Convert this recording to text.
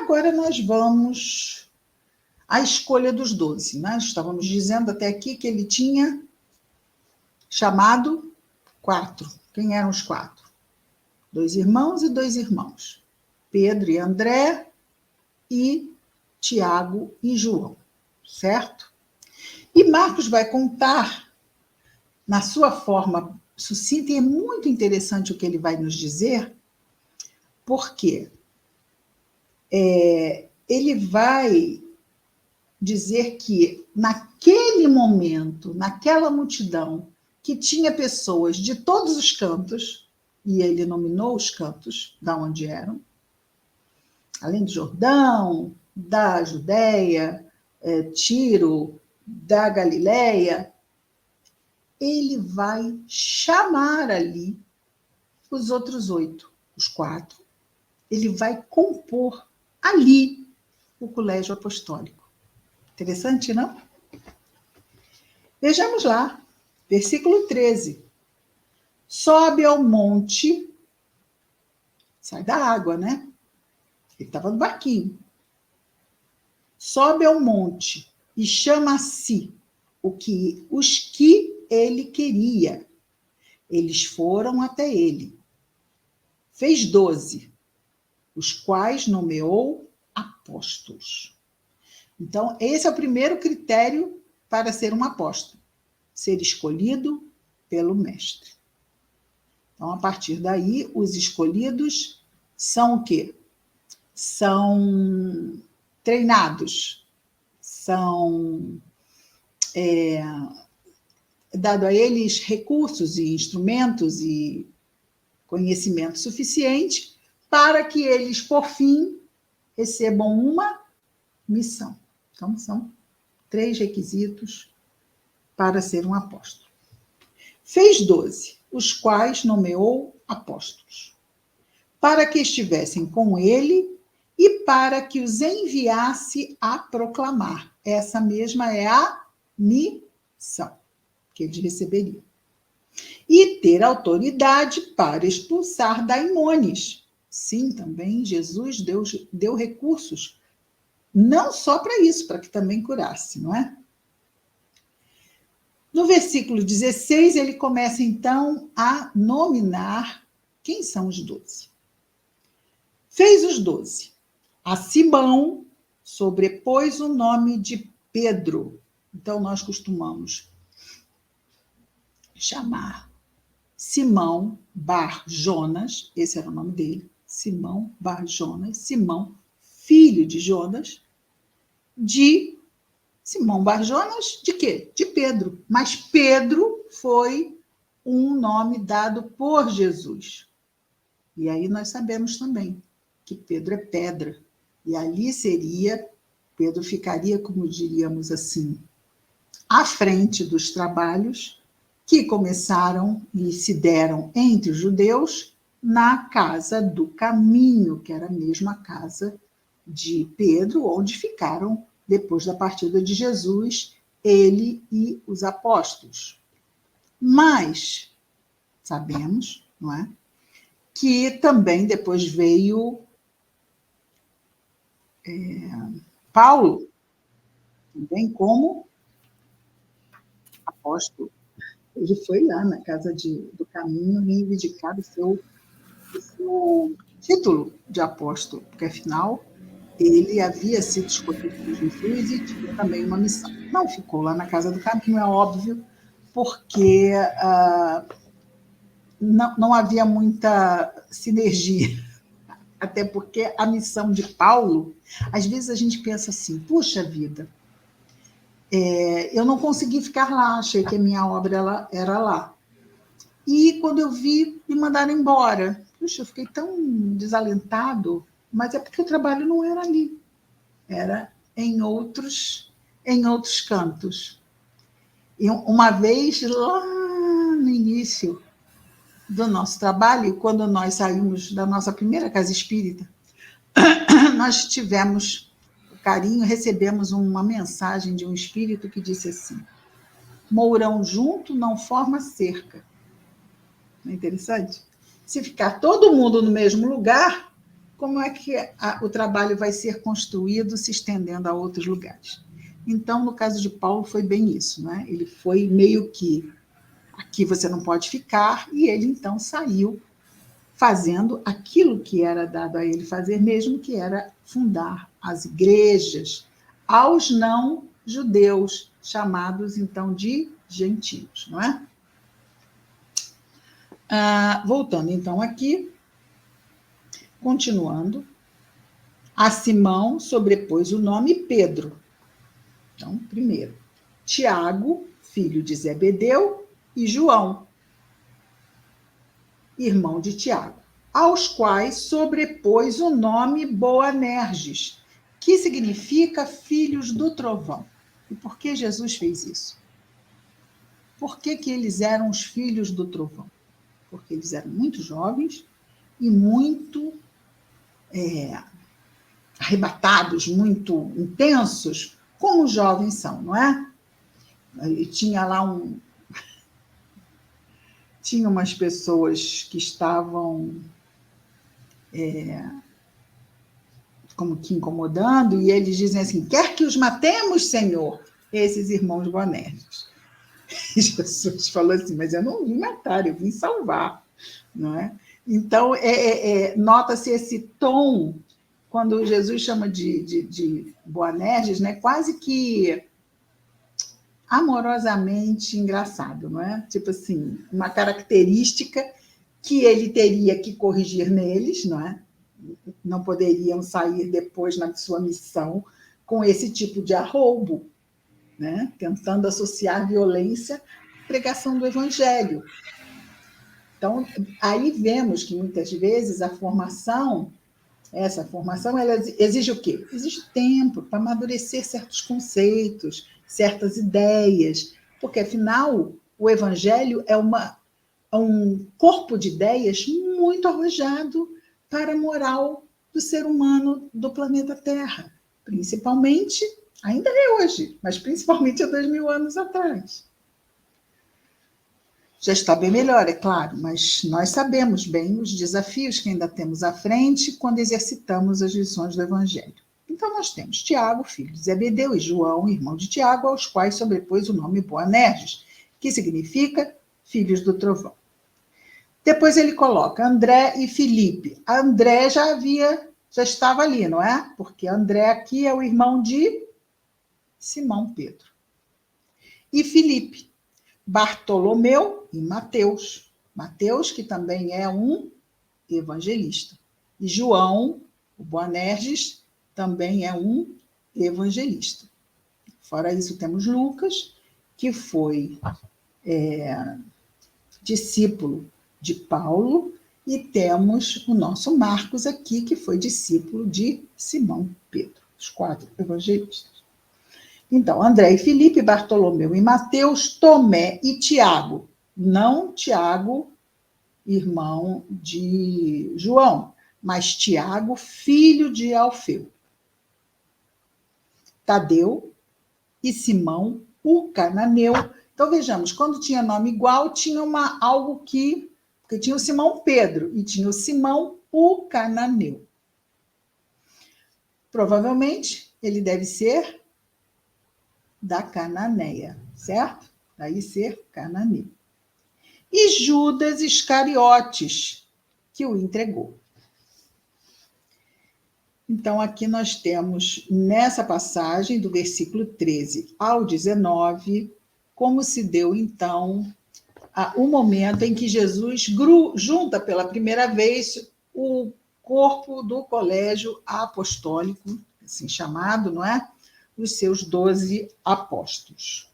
agora nós vamos à escolha dos 12. Né? Estávamos dizendo até aqui que ele tinha chamado 4. Quem eram os 4? 2 irmãos e 2 irmãos. Pedro e André e Tiago e João, certo? E Marcos vai contar, na sua forma sucinta, e é muito interessante o que ele vai nos dizer, porque ele vai dizer que naquele momento, naquela multidão, que tinha pessoas de todos os cantos, e ele nominou os cantos, da onde eram, além do Jordão, da Judéia, Tiro, da Galileia, ele vai chamar ali os outros 8, os 4. Ele vai compor ali o colégio apostólico. Interessante, não? Vejamos lá, versículo 13. Sobe ao monte, sai da água, né? Ele estava no barquinho. Sobe ao monte e chama a si os que ele queria. Eles foram até ele. Fez 12, os quais nomeou apóstolos. Então, esse é o primeiro critério para ser um apóstolo, ser escolhido pelo mestre. Então, a partir daí, os escolhidos são o quê? São treinados, são dado a eles recursos e instrumentos e conhecimento suficiente para que eles, por fim, recebam uma missão. Então, são 3 requisitos para ser um apóstolo. Fez 12, os quais nomeou apóstolos, para que estivessem com ele e para que os enviasse a proclamar. Essa mesma é a missão que eles receberiam. E ter autoridade para expulsar daimones. Sim, também Jesus deu recursos, não só para isso, para que também curasse, não é? No versículo 16, ele começa, então, a nominar quem são os 12. Fez os 12. A Simão sobrepôs o nome de Pedro. Então, nós costumamos chamar Simão Bar Jonas, esse era o nome dele, Simão Bar Jonas, Simão, filho de Jonas, de Simão Bar Jonas, de quê? De Pedro. Mas Pedro foi um nome dado por Jesus. E aí nós sabemos também que Pedro é pedra. E ali Pedro ficaria, como diríamos assim, à frente dos trabalhos que começaram e se deram entre os judeus na casa do caminho, que era a mesma casa de Pedro, onde ficaram, depois da partida de Jesus, ele e os apóstolos. Mas sabemos, não é, que também depois veio Paulo, também como apóstolo. Ele foi lá na casa do caminho reivindicar o seu título de apóstolo, porque afinal ele havia sido escolhido por Jesus e tinha também uma missão. Não ficou lá na casa do caminho, é óbvio, porque não havia muita sinergia. Até porque a missão de Paulo, às vezes a gente pensa assim, puxa vida, eu não consegui ficar lá, achei que a minha obra era lá. E quando eu vi, me mandaram embora. Puxa, eu fiquei tão desalentado, mas é porque o trabalho não era ali, era em outros cantos. E uma vez, lá no início do nosso trabalho, quando nós saímos da nossa primeira casa espírita, nós tivemos o carinho, recebemos uma mensagem de um espírito que disse assim: mourão junto não forma cerca. Não é interessante? Se ficar todo mundo no mesmo lugar, como é que o trabalho vai ser construído, se estendendo a outros lugares. Então, no caso de Paulo, foi bem isso, né? Ele foi meio que, aqui você não pode ficar, e ele então saiu fazendo aquilo que era dado a ele fazer mesmo, que era fundar as igrejas aos não judeus, chamados então de gentios, não é? Voltando então aqui, continuando, a Simão sobrepôs o nome Pedro. Então, primeiro, Tiago, filho de Zebedeu, e João, irmão de Tiago, aos quais sobrepôs o nome Boanerges, que significa filhos do trovão. E por que Jesus fez isso? Por que eles eram os filhos do trovão? Porque eles eram muito jovens e muito arrebatados, muito intensos, como os jovens são, não é? E tinha lá tinha umas pessoas que estavam como que incomodando, e eles dizem assim, quer que os matemos, Senhor? Esses irmãos Boanerges. E Jesus falou assim, mas eu não vim matar, eu vim salvar, não é? Então, nota-se esse tom, quando Jesus chama de Boanerges, né? Quase que amorosamente engraçado, não é? Tipo assim, uma característica que ele teria que corrigir neles, não é? Não poderiam sair depois na sua missão com esse tipo de arroubo, né? Tentando associar violência à pregação do evangelho. Então, aí vemos que muitas vezes essa formação, ela exige o quê? Exige tempo para amadurecer certos conceitos, certas ideias, porque afinal o evangelho é um corpo de ideias muito arrojado para a moral do ser humano do planeta Terra, principalmente, ainda é hoje, mas principalmente há 2000 anos atrás. Já está bem melhor, é claro, mas nós sabemos bem os desafios que ainda temos à frente quando exercitamos as lições do Evangelho. Então, nós temos Tiago, filho de Zebedeu, e João, irmão de Tiago, aos quais sobrepôs o nome Boanerges, que significa filhos do trovão. Depois ele coloca André e Filipe. André já estava ali, não é? Porque André aqui é o irmão de Simão Pedro. E Filipe, Bartolomeu e Mateus. Mateus, que também é um evangelista. E João, o Boanerges, também é um evangelista. Fora isso, temos Lucas, que foi discípulo de Paulo, e temos o nosso Marcos aqui, que foi discípulo de Simão Pedro, os 4 evangelistas. Então, André e Filipe, Bartolomeu e Mateus, Tomé e Tiago. Não Tiago, irmão de João, mas Tiago, filho de Alfeu. Tadeu e Simão, o cananeu. Então, vejamos, quando tinha nome igual, tinha algo que... Porque tinha o Simão Pedro e tinha o Simão, o cananeu. Provavelmente, ele deve ser da Cananeia, certo? Daí ser cananeu. E Judas Iscariotes, que o entregou. Então, aqui nós temos, nessa passagem, do versículo 13 ao 19, como se deu, então, o momento em que Jesus junta pela primeira vez o corpo do colégio apostólico, assim chamado, não é? Os seus 12 apóstolos.